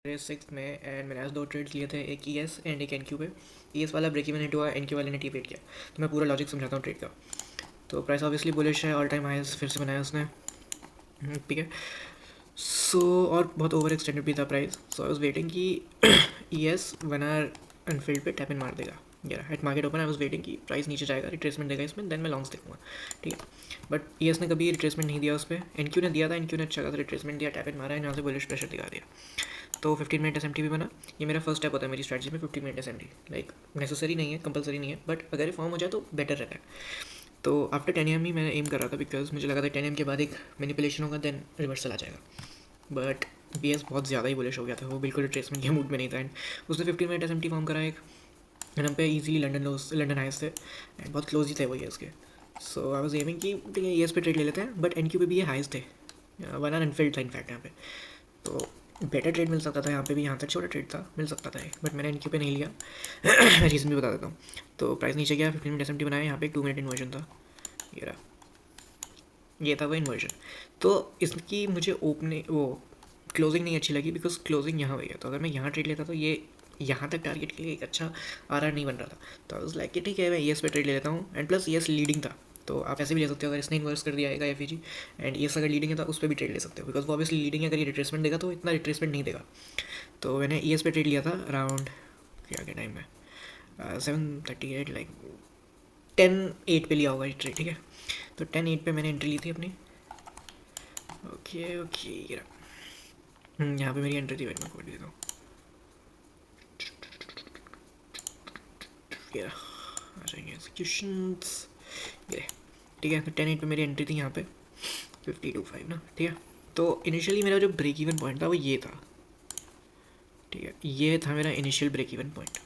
मेरे सिक्स में एंड मैंने आज दो ट्रेड्स लिए थे, एक ई एस एंड एक एन क्यू पे। ई एस वाला ब्रेक इवन हिट हुआ, एन क्यू वाले ने टी वेट किया। तो मैं पूरा लॉजिक समझाता हूँ ट्रेड का। तो प्राइस ऑब्वियसली बुलिश है, ऑल टाइम हाईज फिर से बनाया उसने। ठीक है। सो और बहुत ओवर एक्सटेंडेड भी था price. So I was waiting कि E S one R unfilled पे टैप इन मार देगा। या at market open I was waiting कि प्राइस नीचे जाएगा, रिट्रेसमेंट देगा इसमें, देन मैं लॉन्ग्स देखूंगा। ठीक है। बट ई एस ने कभी रिट्रेसमेंट नहीं दिया उस पर। एन क्यू ने दिया था, एन क्यू ने अच्छा खासा रिट्रेसमेंट दिया, टैप इन मारा है, यहाँ से बुलिश प्रेशर दिखा दिया। तो 15 मिनट एस भी बना। ये मेरा फर्स्ट स्टेप होता है मेरी स्ट्रैटेजी में, 15 मिनट एस लाइक नेसेसरी नहीं है, कंपलसरी नहीं है, बट अगर ये फॉर्म हो जाए तो बेटर रहता है। तो आफ्टर 10 AM ही मैंने एम कर रहा था, बिकॉज मुझे लगा था 10 AM के बाद एक मैनिपुलेशन होगा, देन रिवर्सल आ जाएगा। बट बी एस बहुत ज़्यादा ही बुलिश हो गया था, वो बिल्कुल रिट्रेसमेंट के मूड में नहीं था। एंड उसने 15 मिनट एस फॉर्म करा एक, एंड हम पे ईजिली लंडन हाइस थे एंड बहुत क्लोज ही थे वो एस के। सो आई वॉज एमिंग कि ठीक है एस पे ट्रेड ले लेते हैं, बट एन क्यू पे भी ये हाइस थे, वन आर अनफिल्ड था इनफैक्ट यहाँ पे। तो बेटर ट्रेड मिल सकता था यहाँ पे भी, यहाँ तक छोटा ट्रेड था, मिल सकता था, बट मैंने इनक्यू पे नहीं लिया। मैं रीज़न भी बता देता हूँ। तो प्राइस नीचे गया, 15 मिनट एस बनाया, यहाँ पे एक 2 मिनट इन्वर्जन था। ये रहा, ये था वो इन्वर्जन। तो इसकी मुझे वो क्लोजिंग नहीं अच्छी लगी, बिकॉज क्लोजिंग यहाँ हुई है। तो अगर मैं यहाँ ट्रेड लेता तो ये यहाँ तक टारगेट के लिए एक अच्छा आर नहीं बन रहा था। तो आई वाज लाइक कि ठीक है मैं ई एस पे ट्रेड ले लेता हूँ, and plus E S leading था। तो आप ऐसे भी ले सकते हो, अगर इसने इन्वर्स कर दिया है F E G and E S अगर लीडिंग है तो उस पर भी ट्रेड ले सकते हो, बिकॉज वो ऑब्वियसली लीडिंग है। अगर ये रिट्रेसमेंट देगा तो इतना रिट्रेसमेंट नहीं देगा। तो मैंने ई एस पे ट्रेड लिया था अराउंड क्या क्या टाइम में 7:38, लाइक 10:08 पे लिया होगा ये ट्रेड। ठीक है। तो 10:08 पे मैंने एंट्री ली थी अपनी। ओके ओके, यहाँ पे मेरी एंट्री थी, वेट मैं खोल देता हूँ। आ जाएंगे एग्जीक्यूशंस। ये ठीक है। तो 10:08 पे मेरी एंट्री थी यहाँ पे, 52.5 ना। ठीक है। तो इनिशियली मेरा जो ब्रेक इवन पॉइंट था वो ये था। ठीक है, ये था मेरा initial break even point.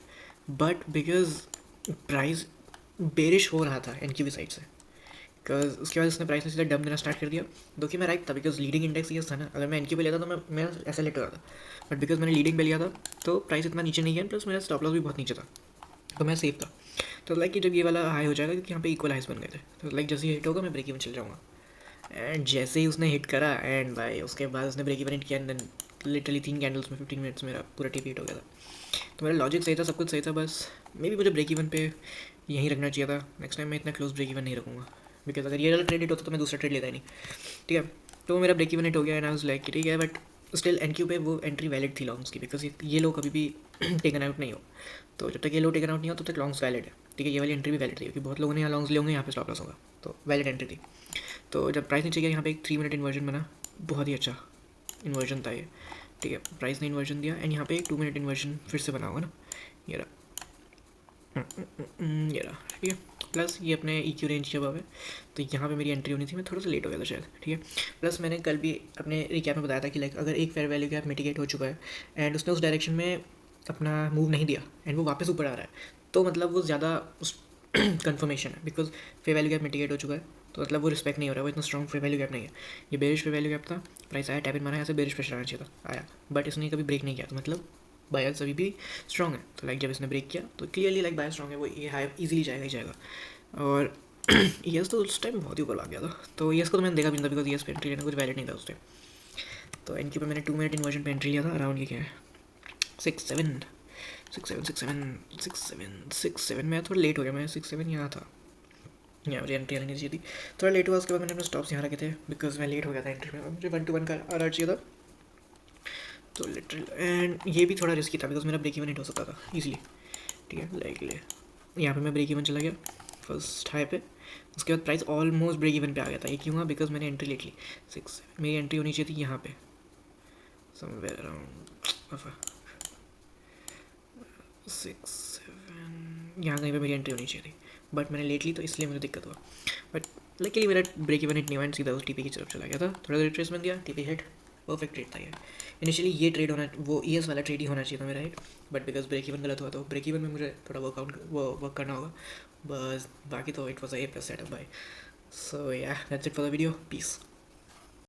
But because price bearish हो रहा था एन क्यू बी साइड से, बिकॉज उसके बाद उसने प्राइस में सीधा डम देना स्टार्ट कर दिया। दो कि मैं राइट था, बिकॉज लीडिंग इंडेक्स ये था ना। अगर मैं एन क्यू पे लेता तो मैं ऐसा लेट हो रहा था, बट बिकॉज मैंने लीडिंग पे लिया था तो प्राइस इतना नीचे नहीं है, प्लस मेरा स्टॉप लॉस भी बहुत नीचे था, तो मैं सेफ था। तो लाइक कि जब ये वाला हाई हो जाएगा, क्योंकि यहाँ पे इक्वल हाइस बन गए थे, तो लाइक जैसे ही हिट होगा मैं ब्रेक इवन चल जाऊँगा। एंड जैसे ही उसने हिट करा, एंड भाई उसके बाद उसने ब्रेक इवन हिट किया, एंड देन लिटरली 3 कैंडल्स में 15 मिनट्स मेरा पूरा टीपी हिट हो गया था। तो मेरा लॉजिक सही था, सब कुछ सही था, बस मे बी मुझे ब्रेक इवन पे यहीं रखना चाहिए था। नेक्स्ट टाइम मैं इतना क्लोज ब्रेक इवन नहीं रखूँगा, बिकॉज अगर ये वाला ट्रेड हिट होता तो मैं दूसरा ट्रेड लेता ही नहीं। ठीक है। तो मेरा ब्रेक इवन हिट हो गया, एंड आई वाज लाइक ठीक है, बट स्टिल एन क्यू पे वो एंट्री वैलिड थी लॉन्ग्स की, बिकॉज ये लोग कभी भी टेकन आउट नहीं हो। तो जब तक ये लो टेकन आउट नहीं हो तब तक लॉन्ग्स वैलिड है। ठीक है, ये वाली एंट्री भी वैलिड थी, क्योंकि बहुत लोगों ने यहाँ लॉन्ग्स लिए होंगे, यहाँ पे स्टॉप लॉस होगा, तो वैलिड एंट्री थी। तो जब प्राइस नीचे गया, यहाँ पे एक 3 मिनट इन्वर्जन बना, बहुत ही अच्छा इन्वर्जन था ये। ठीक है, प्राइस ने इन्वर्जन दिया, एंड यहाँ पे एक 2 मिनट इन्वर्जन फिर से बना होगा ना, ये रहा। ये रहा। ठीक है। प्लस ये अपने ई क्यू रेंज के अबव है, तो यहाँ पे मेरी एंट्री होनी थी, मैं थोड़ा सा लेट हो गया था शायद। ठीक है। प्लस मैंने कल भी अपने रिकैप में बताया था कि लाइक अगर एक फेयर वैल्यू गैप मिटिगेट हो चुका है एंड उसने उस डायरेक्शन में अपना मूव नहीं दिया एंड वो वापस ऊपर आ रहा है, तो मतलब वो ज़्यादा उस कन्फर्मेशन है, because fair value gap mitigate हो चुका है, तो मतलब वो रिस्पेक्ट नहीं हो रहा है, वो इतना स्ट्रॉन्ग फेयर वैल्यू गैप नहीं है। ये बेरिश फेयर वैल्यू गैप था, प्राइस आया, टैप इन मारा, यहाँ से बेरिश प्रेशर आना चाहिए था, आया, बट इसने कभी ब्रेक नहीं किया, तो मतलब बायर्स अभी भी स्ट्रॉन्ग है। तो लाइक जब इसने ब्रेक किया तो क्लियरली लाइक बायर स्ट्रॉन्ग है, वो ये हाई ईजिली जाएगा ही जाएगा। और यस तो उस टाइम बहुत ही ऊपर भाग गया था, तो यस को तो मैंने देखा भी नहीं था, बिकॉज यस पे एंट्री लेना कुछ वैलिड नहीं था उस टाइम। तो एन क्यू पे मैंने 2 मिनट इन्वर्जन पे एंट्री लिया था, अराउंड ये क्या है 6-7 मैं थोड़ा लेट हो गया, मैं 6-7 यहाँ था, यहाँ मुझे एंट्री आनी चाहिए थी, थोड़ा लेट हुआ। उसके बाद मैंने अपने स्टॉप्स यहाँ रखे थे, बिकॉज मैं लेट हो गया था एंट्री में, मुझे 1-1 का आर चाहिए था। तो लिटरल, एंड ये भी थोड़ा रिस्की था, बिकॉज मेरा ब्रेक इवन हिट हो सकता था ईजिली। ठीक है, लाइक ले यहाँ पे मैं ब्रेक इवन चला गया फर्स्ट हाई पे, उसके बाद प्राइस ऑलमोस्ट ब्रेक इवन पे आ गया था। ये क्यों हुआ, बिकॉज मैंने एंट्री लेट ली 6, मेरी एंट्री होनी चाहिए थी यहाँ पे समवेयर अराउंड 6-7, यहाँ कहीं पे मेरी एंट्री होनी चाहिए थी, बट मैंने लेट ली, तो इसलिए मुझे दिक्कत हुआ। बट लकीली मेरा ब्रेक इवन हिट नहीं हुआ, सीधा उस टीपी की तरफ चला गया था, थोड़ा रिट्रेसमेंट दिया, टीपी हिट, परफेक्ट ट्रेड था ये। इनिशियली ये ट्रेड होना, वो ई एस वाला ट्रेड ही होना चाहिए था मेरा hit, but because break even गलत हुआ, तो ब्रेक इवन में मुझे थोड़ा वर्क करना होगा, बस बाकी तो it was A plus setup buy. So yeah that's it for the video, piece.